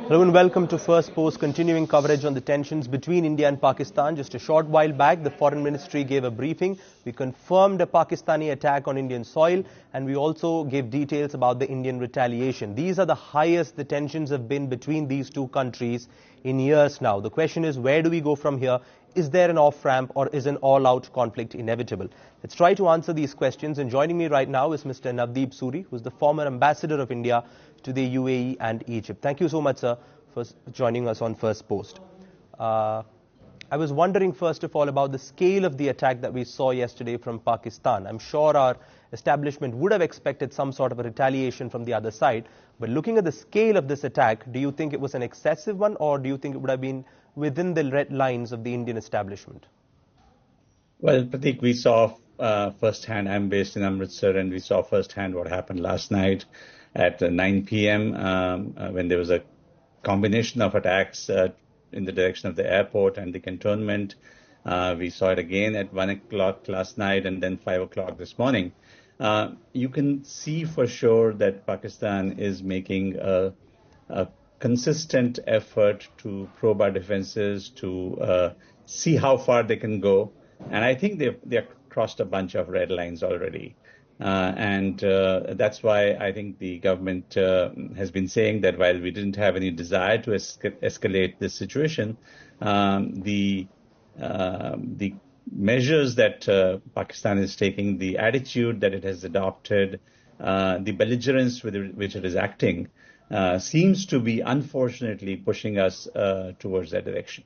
Hello and welcome to First Post, continuing coverage on the tensions between India and Pakistan. Just a short while back, the Foreign Ministry gave a briefing. We confirmed a Pakistani attack on Indian soil, and we also gave details about the Indian retaliation. These are the highest the tensions have been between these two countries in years now. The question is, where do we go from here? Is there an off-ramp or is an all-out conflict inevitable? Let's try to answer these questions. And joining me right now is Mr. Navdeep Suri, who is the former ambassador of India to the UAE and Egypt. Thank you so much, sir, for joining us on First Post. I was wondering, first of all, about the scale of the attack that we saw yesterday from Pakistan. I'm sure our establishment would have expected some sort of a retaliation from the other side. But looking at the scale of this attack, do you think it was an excessive one, or do you think it would have been within the red lines of the Indian establishment? Well, Pratik, we saw firsthand. I'm based in Amritsar, and we saw firsthand what happened last night at 9 p.m. When there was a combination of attacks in the direction of the airport and the cantonment. We saw it again at 1 o'clock last night and then 5 o'clock this morning. You can see for sure that Pakistan is making a consistent effort to probe our defenses, to see how far they can go. And I think they've crossed a bunch of red lines already. And that's why I think the government has been saying that while we didn't have any desire to escalate this situation, the measures that Pakistan is taking, the attitude that it has adopted, the belligerence with which it is acting, seems to be unfortunately pushing us towards that direction.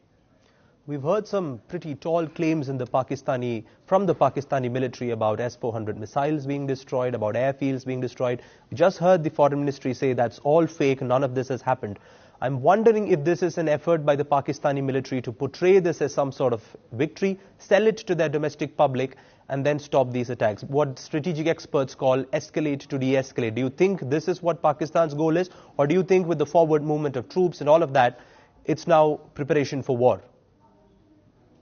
We've heard some pretty tall claims from the Pakistani military about S-400 missiles being destroyed, about airfields being destroyed. We just heard the Foreign Ministry say that's all fake, none of this has happened. I'm wondering if this is an effort by the Pakistani military to portray this as some sort of victory, sell it to their domestic public, and then stop these attacks. What strategic experts call escalate to de-escalate. Do you think this is what Pakistan's goal is? Or do you think with the forward movement of troops and all of that, it's now preparation for war?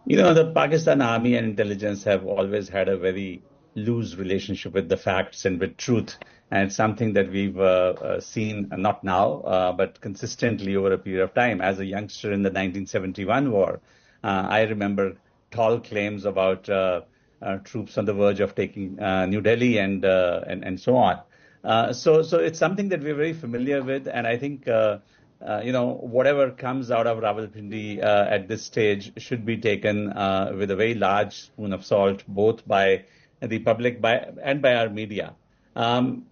You know, the Pakistan Army and intelligence have always had a very loose relationship with the facts and with truth. And it's something that we've seen, not now, but consistently over a period of time. As a youngster in the 1971 war, I remember tall claims about troops on the verge of taking New Delhi and so on. So it's something that we're very familiar with. And I think whatever comes out of Rawalpindi at this stage should be taken with a very large spoon of salt, both by the public and by our media. I'm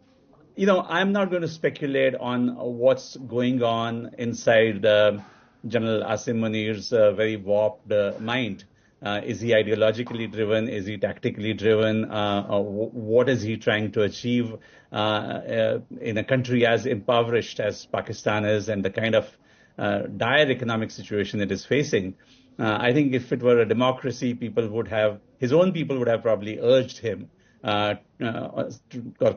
not going to speculate on what's going on inside General Asim Munir's very warped mind. Is he ideologically driven? Is he tactically driven? What is he trying to achieve in a country as impoverished as Pakistan is and the kind of dire economic situation it is facing? I think if it were a democracy, his own people would have probably urged him or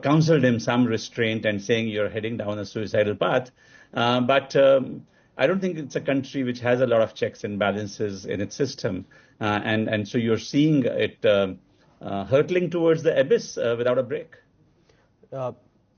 counseled him some restraint and saying you're heading down a suicidal path. But I don't think it's a country which has a lot of checks and balances in its system. And so you're seeing it hurtling towards the abyss without a break.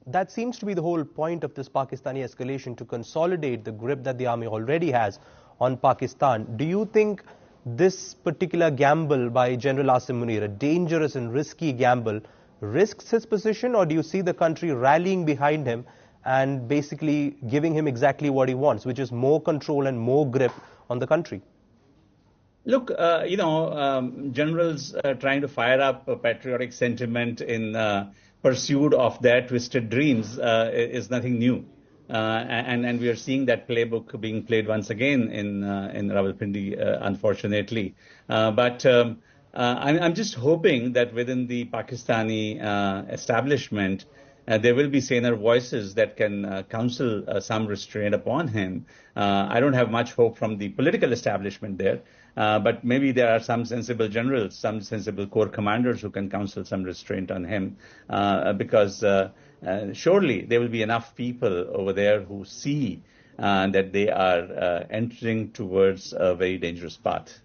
That seems to be the whole point of this Pakistani escalation, to consolidate the grip that the army already has on Pakistan. Do you think this particular gamble by General Asim Munir, a dangerous and risky gamble, risks his position, or do you see the country rallying behind him and basically giving him exactly what he wants, which is more control and more grip on the country? Look, generals trying to fire up a patriotic sentiment in pursuit of their twisted dreams is nothing new. And we are seeing that playbook being played once again in Rawalpindi, unfortunately. But I'm just hoping that within the Pakistani establishment, there will be saner voices that can counsel some restraint upon him. I don't have much hope from the political establishment there, but maybe there are some sensible generals, some sensible corps commanders who can counsel some restraint on him, because surely there will be enough people over there who see that they are entering towards a very dangerous path.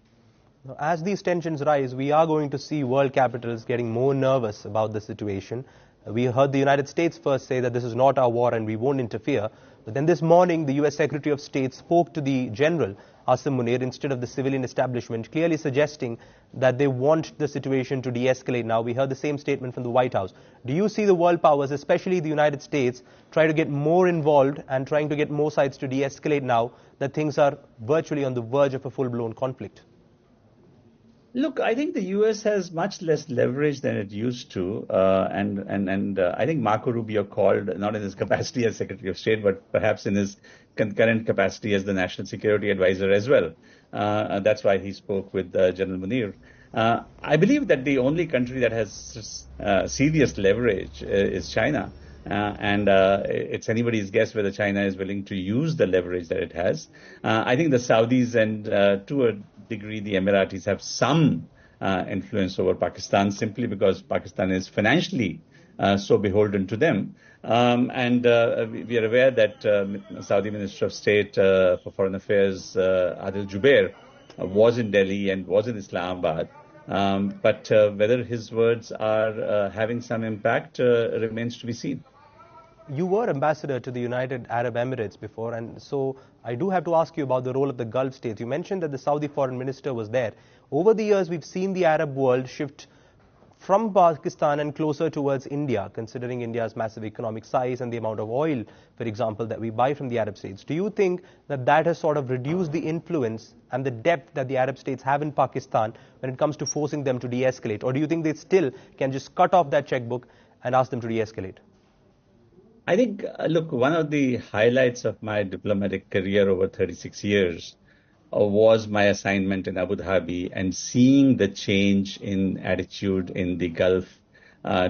As these tensions rise, we are going to see world capitals getting more nervous about the situation. We heard the United States first say that this is not our war and we won't interfere. But then this morning, the US Secretary of State spoke to the general, Asim Munir, instead of the civilian establishment, clearly suggesting that they want the situation to de-escalate now. We heard the same statement from the White House. Do you see the world powers, especially the United States, try to get more involved and trying to get more sides to de-escalate now that things are virtually on the verge of a full-blown conflict? Look, I think the U.S. has much less leverage than it used to, and I think Marco Rubio called, not in his capacity as Secretary of State, but perhaps in his concurrent capacity as the National Security Advisor as well. That's why he spoke with General Munir. I believe that the only country that has serious leverage is China. It's anybody's guess whether China is willing to use the leverage that it has. I think the Saudis and to a degree the Emiratis have some influence over Pakistan simply because Pakistan is financially so beholden to them. We are aware that Saudi Minister of State for Foreign Affairs, Adil Jubair, was in Delhi and was in Islamabad. But whether his words are having some impact remains to be seen. You were ambassador to the United Arab Emirates before, and so I do have to ask you about the role of the Gulf states. You mentioned that the Saudi foreign minister was there. Over the years, we've seen the Arab world shift from Pakistan and closer towards India, considering India's massive economic size and the amount of oil, for example, that we buy from the Arab states. Do you think that that has sort of reduced the influence and the depth that the Arab states have in Pakistan when it comes to forcing them to de-escalate? Or do you think they still can just cut off that checkbook and ask them to de-escalate? I think, look, one of the highlights of my diplomatic career over 36 years was my assignment in Abu Dhabi and seeing the change in attitude in the Gulf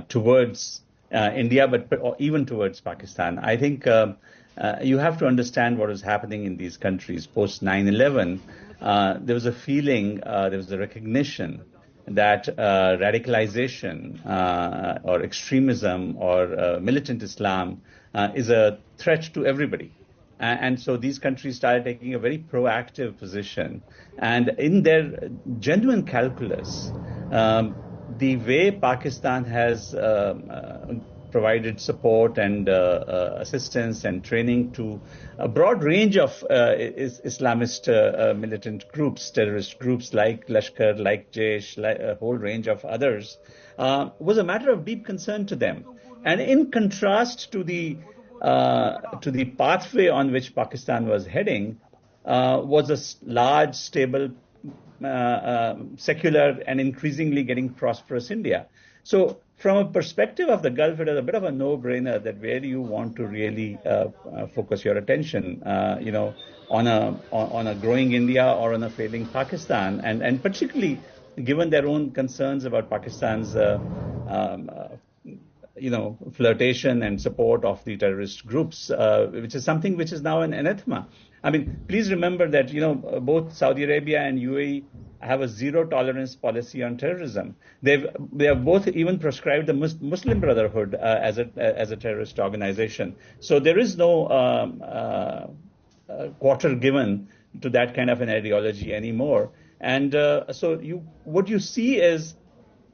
towards India, but even towards Pakistan. I think you have to understand what is happening in these countries. Post 9/11, there was a feeling, there was a recognition that radicalization or extremism or militant Islam is a threat to everybody. And so these countries started taking a very proactive position. And in their genuine calculus, the way Pakistan has provided support and assistance and training to a broad range of Islamist militant groups, terrorist groups like Lashkar, like Jaish, like a whole range of others, was a matter of deep concern to them. And in contrast to the pathway on which Pakistan was heading, was a large, stable, secular, and increasingly getting prosperous India. So from a perspective of the Gulf, it is a bit of a no-brainer that where do you want to really focus your attention, on a growing India or on a failing Pakistan, and particularly given their own concerns about Pakistan's flirtation and support of the terrorist groups, which is something which is now an anathema. I mean, please remember that, both Saudi Arabia and UAE have a zero tolerance policy on terrorism. They have both even proscribed the Muslim Brotherhood as a terrorist organization. So there is no quarter given to that kind of an ideology anymore. And so what you see is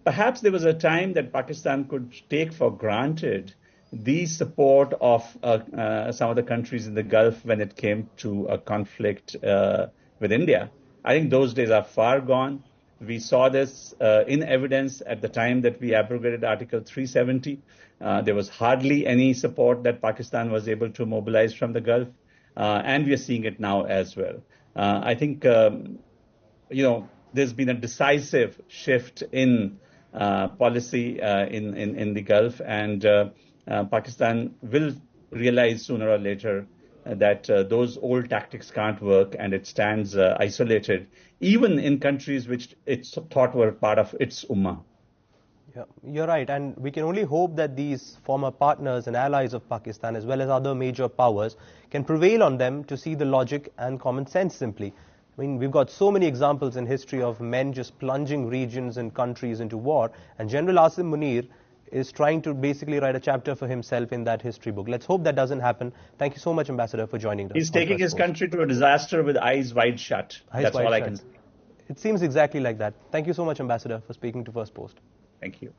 perhaps there was a time that Pakistan could take for granted the support of some of the countries in the Gulf when it came to a conflict with India. I think those days are far gone. We saw this in evidence at the time that we abrogated Article 370. There was hardly any support that Pakistan was able to mobilize from the Gulf, and we are seeing it now as well. I think, there's been a decisive shift in policy in the Gulf, and Pakistan will realize sooner or later that those old tactics can't work, and it stands isolated, even in countries which it thought were part of its ummah. Yeah, you're right, and we can only hope that these former partners and allies of Pakistan, as well as other major powers, can prevail on them to see the logic and common sense simply. I mean, we've got so many examples in history of men just plunging regions and countries into war, and General Asim Munir is trying to basically write a chapter for himself in that history book. Let's hope that doesn't happen. Thank you so much, Ambassador, for joining us. He's taking his country to a disaster with eyes wide shut. That's all I can say. It seems exactly like that. Thank you so much, Ambassador, for speaking to First Post. Thank you.